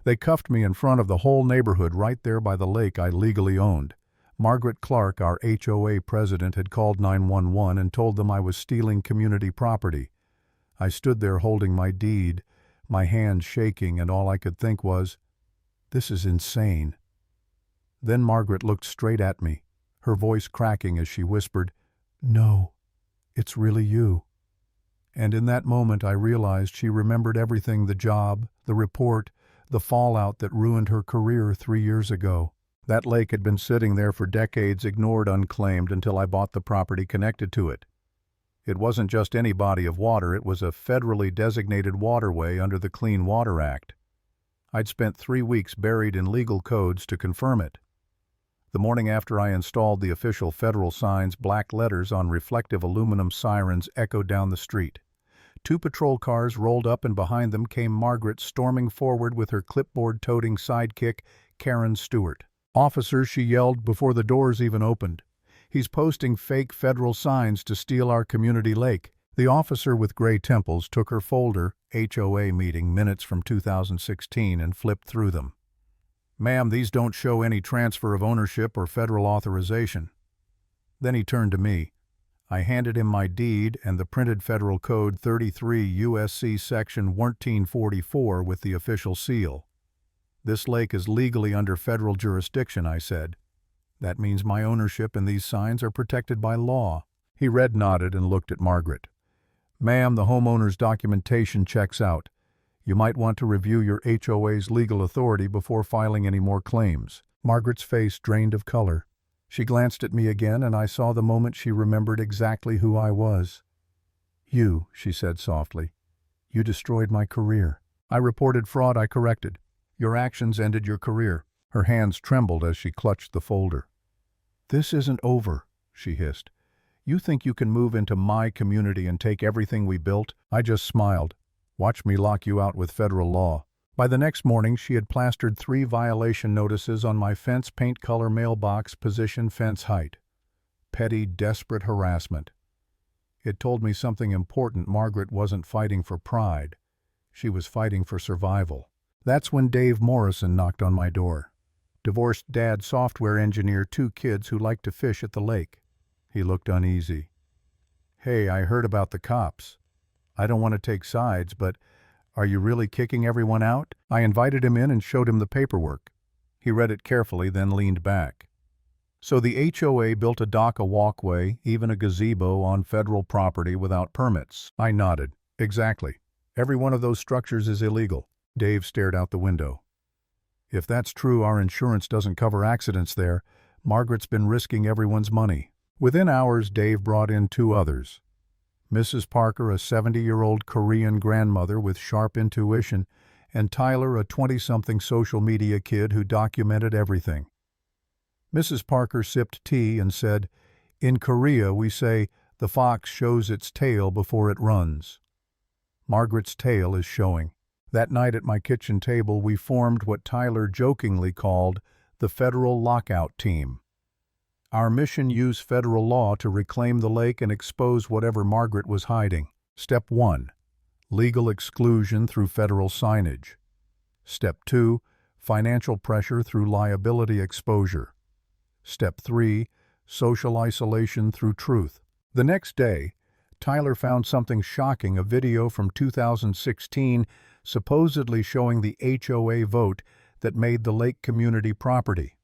They cuffed me in front of the whole neighborhood right there by the lake I legally owned. Margaret Clark, our HOA president, had called 911 and told them I was stealing community property. I stood there holding my deed, my hands shaking, and all I could think was, "This is insane." Then Margaret looked straight at me, her voice cracking as she whispered, "No, it's really you." And in that moment I realized she remembered everything: the job, the report, the fallout that ruined her career 3 years ago. That lake had been sitting there for decades, ignored, unclaimed, until I bought the property connected to it. It wasn't just any body of water, it was a federally designated waterway under the Clean Water Act. I'd spent 3 weeks buried in legal codes to confirm it. The morning after I installed the official federal signs, black letters on reflective aluminum sirens echoed down the street. 2 patrol cars rolled up, and behind them came Margaret, storming forward with her clipboard-toting sidekick, Karen Stewart. "Officers," she yelled before the doors even opened. "He's posting fake federal signs to steal our community lake." The officer with gray temples took her folder, HOA meeting minutes from 2016, and flipped through them. "Ma'am, these don't show any transfer of ownership or federal authorization." Then he turned to me. I handed him my deed and the printed Federal Code 33 U.S.C. Section 1344 with the official seal. "This lake is legally under federal jurisdiction," I said. "That means my ownership and these signs are protected by law." He nodded and looked at Margaret. "Ma'am, the homeowner's documentation checks out. You might want to review your HOA's legal authority before filing any more claims." Margaret's face drained of color. She glanced at me again, and I saw the moment she remembered exactly who I was. "You," she said softly. "You destroyed my career." "I reported fraud," I corrected. "Your actions ended your career." Her hands trembled as she clutched the folder. "This isn't over," she hissed. "You think you can move into my community and take everything we built?" I just smiled. "Watch me lock you out with federal law." By the next morning, she had plastered 3 violation notices on my fence paint color, mailbox position, fence height. Petty, desperate harassment. It told me something important. Margaret wasn't fighting for pride. She was fighting for survival. That's when Dave Morrison knocked on my door. Divorced dad, software engineer, 2 kids who liked to fish at the lake. He looked uneasy. "Hey, I heard about the cops. I don't want to take sides, but are you really kicking everyone out?" I invited him in and showed him the paperwork. He read it carefully, then leaned back. "So the HOA built a dock, a walkway, even a gazebo on federal property without permits?" I nodded. "Exactly. Every one of those structures is illegal." Dave stared out the window. "If that's true, our insurance doesn't cover accidents there. Margaret's been risking everyone's money." Within hours, Dave brought in 2 others. Mrs. Parker, a 70-year-old Korean grandmother with sharp intuition, and Tyler, a 20-something social media kid who documented everything. Mrs. Parker sipped tea and said, "In Korea we say, the fox shows its tail before it runs." Margaret's tail is showing. That night at my kitchen table, we formed what Tyler jokingly called the Federal Lockout Team. Our mission: use federal law to reclaim the lake and expose whatever Margaret was hiding. Step 1. Legal exclusion through federal signage. Step 2. Financial pressure through liability exposure. Step 3. Social isolation through truth. The next day, Tyler found something shocking: a video from 2016 supposedly showing the HOA vote that made the lake community property.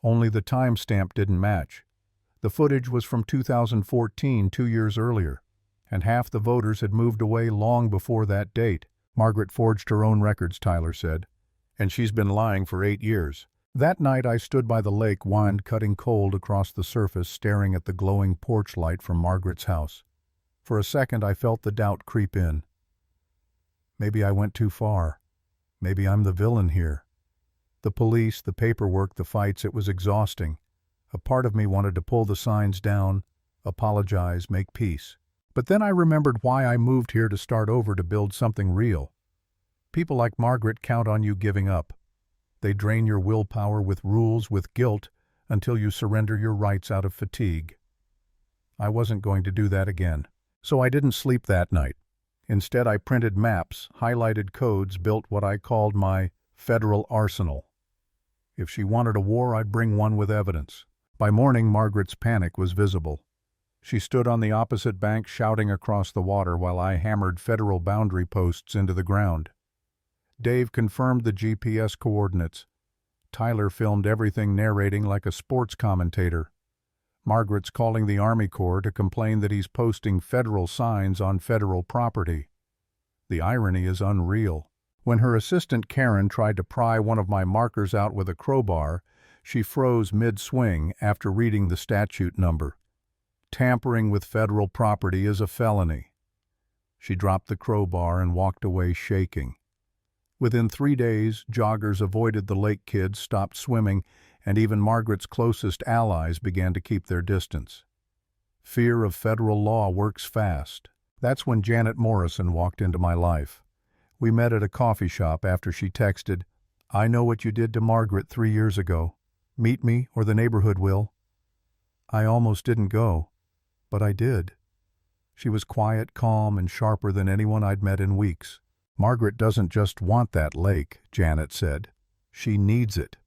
Only the timestamp didn't match. The footage was from 2014, 2 years earlier, and half the voters had moved away long before that date. Margaret forged her own records, Tyler said, and she's been lying for 8 years. That night I stood by the lake, wind cutting cold across the surface, staring at the glowing porch light from Margaret's house. For a second I felt the doubt creep in. Maybe I went too far. Maybe I'm the villain here. The police, the paperwork, the fights, it was exhausting. A part of me wanted to pull the signs down, apologize, make peace. But then I remembered why I moved here: to start over, to build something real. People like Margaret count on you giving up. They drain your willpower with rules, with guilt, until you surrender your rights out of fatigue. I wasn't going to do that again. So I didn't sleep that night. Instead, I printed maps, highlighted codes, built what I called my Federal arsenal. If she wanted a war, I'd bring one with evidence. By morning, Margaret's panic was visible. She stood on the opposite bank shouting across the water while I hammered federal boundary posts into the ground. Dave confirmed the GPS coordinates. Tyler filmed everything, narrating like a sports commentator. Margaret's calling the Army Corps to complain that he's posting federal signs on federal property. The irony is unreal. When her assistant Karen tried to pry one of my markers out with a crowbar, she froze mid-swing after reading the statute number. Tampering with federal property is a felony. She dropped the crowbar and walked away shaking. Within 3 days, joggers avoided the lake kids, stopped swimming, and even Margaret's closest allies began to keep their distance. Fear of federal law works fast. That's when Janet Morrison walked into my life. We met at a coffee shop after she texted, "I know what you did to Margaret 3 years ago. Meet me or the neighborhood will." I almost didn't go, but I did. She was quiet, calm, and sharper than anyone I'd met in weeks. "Margaret doesn't just want that lake," Janet said. "She needs it."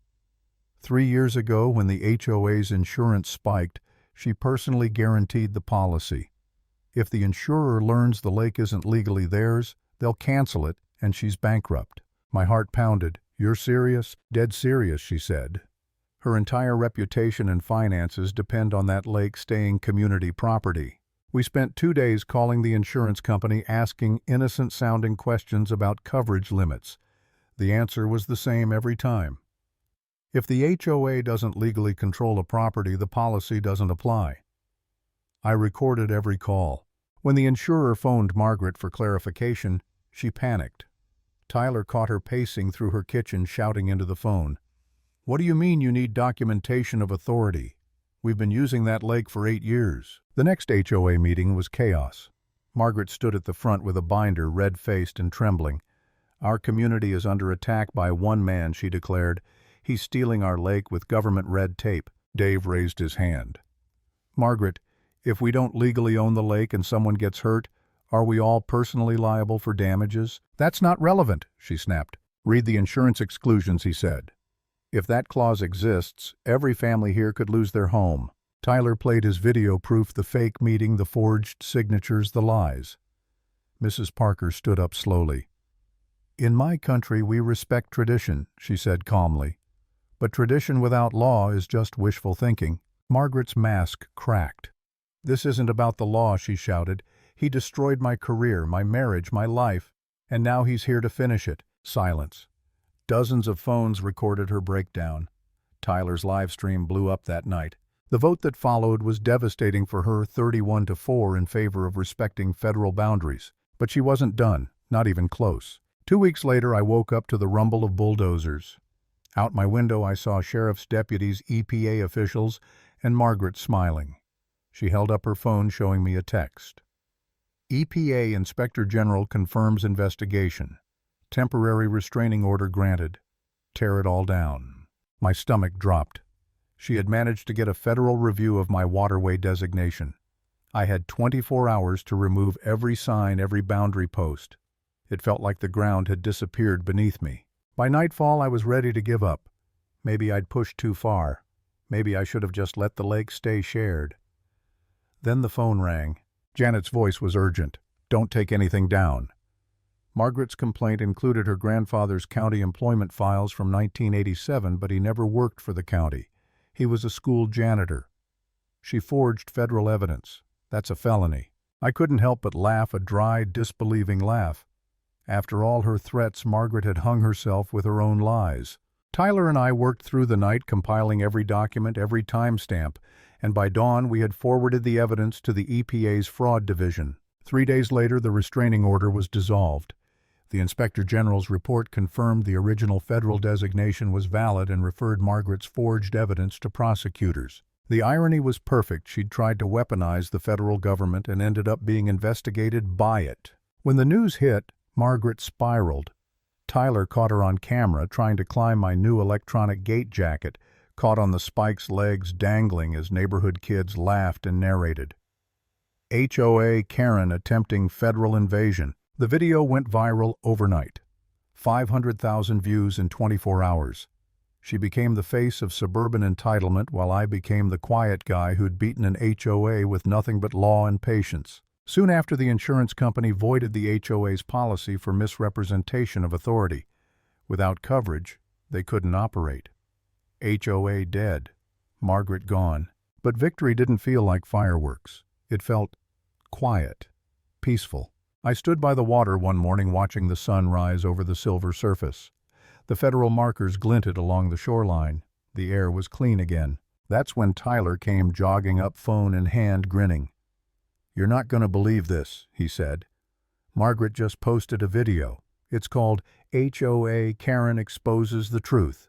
3 years ago, when the HOA's insurance spiked, she personally guaranteed the policy. If the insurer learns the lake isn't legally theirs, they'll cancel it, and she's bankrupt. My heart pounded. "You're serious?" "Dead serious," she said. Her entire reputation and finances depend on that lake staying community property. We spent 2 days calling the insurance company, asking innocent-sounding questions about coverage limits. The answer was the same every time. If the HOA doesn't legally control a property, the policy doesn't apply. I recorded every call. When the insurer phoned Margaret for clarification, she panicked. Tyler caught her pacing through her kitchen, shouting into the phone, "What do you mean you need documentation of authority? We've been using that lake for 8 years." The next HOA meeting was chaos. Margaret stood at the front with a binder, red-faced and trembling. "Our community is under attack by one man," she declared. "He's stealing our lake with government red tape." Dave raised his hand. "Margaret, if we don't legally own the lake and someone gets hurt, are we all personally liable for damages?" "That's not relevant," she snapped. "Read the insurance exclusions," he said. "If that clause exists, every family here could lose their home." Tyler played his video proof, the fake meeting, the forged signatures, the lies. Mrs. Parker stood up slowly. "In my country, we respect tradition," she said calmly. "But tradition without law is just wishful thinking." Margaret's mask cracked. "This isn't about the law," she shouted. "He destroyed my career, my marriage, my life, and now he's here to finish it." Silence. Dozens of phones recorded her breakdown. Tyler's live stream blew up that night. The vote that followed was devastating for her, 31-4 in favor of respecting federal boundaries. But she wasn't done, not even close. 2 weeks later, I woke up to the rumble of bulldozers. Out my window, I saw sheriff's deputies, EPA officials, and Margaret smiling. She held up her phone, showing me a text. "EPA Inspector General confirms investigation. Temporary restraining order granted. Tear it all down." My stomach dropped. She had managed to get a federal review of my Waterway designation. I had 24 hours to remove every sign, every boundary post. It felt like the ground had disappeared beneath me. By nightfall, I was ready to give up. Maybe I'd pushed too far. Maybe I should have just let the lake stay shared. Then the phone rang. Janet's voice was urgent. "Don't take anything down." Margaret's complaint included her grandfather's county employment files from 1987, but he never worked for the county. He was a school janitor. She forged federal evidence. That's a felony. I couldn't help but laugh, a dry, disbelieving laugh. After all her threats, Margaret had hung herself with her own lies. Tyler and I worked through the night, compiling every document, every timestamp, and by dawn we had forwarded the evidence to the EPA's fraud division. 3 days later, the restraining order was dissolved. The Inspector General's report confirmed the original federal designation was valid and referred Margaret's forged evidence to prosecutors. The irony was perfect. She'd tried to weaponize the federal government and ended up being investigated by it. When the news hit, Margaret spiraled. Tyler caught her on camera trying to climb my new electronic gate jacket, caught on the spike's legs dangling as neighborhood kids laughed and narrated. HOA Karen attempting federal invasion. The video went viral overnight. 500,000 views in 24 hours. She became the face of suburban entitlement while I became the quiet guy who'd beaten an HOA with nothing but law and patience. Soon after, the insurance company voided the HOA's policy for misrepresentation of authority. Without coverage, they couldn't operate. HOA dead. Margaret gone. But victory didn't feel like fireworks. It felt quiet, peaceful. I stood by the water one morning watching the sun rise over the silver surface. The federal markers glinted along the shoreline. The air was clean again. That's when Tyler came jogging up, phone in hand, grinning. "You're not going to believe this," he said. "Margaret just posted a video. It's called HOA Karen Exposes the Truth.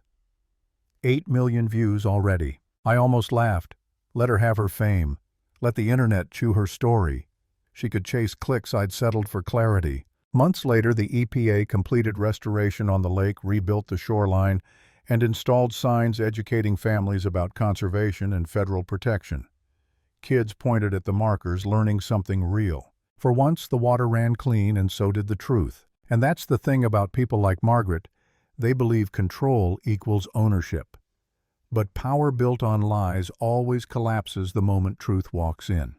8 million views already." I almost laughed. Let her have her fame. Let the internet chew her story. She could chase clicks. I'd settled for clarity. Months later, the EPA completed restoration on the lake, rebuilt the shoreline, and installed signs educating families about conservation and federal protection. Kids pointed at the markers, learning something real. For once, the water ran clean, and so did the truth. And that's the thing about people like Margaret. They believe control equals ownership. But power built on lies always collapses the moment truth walks in.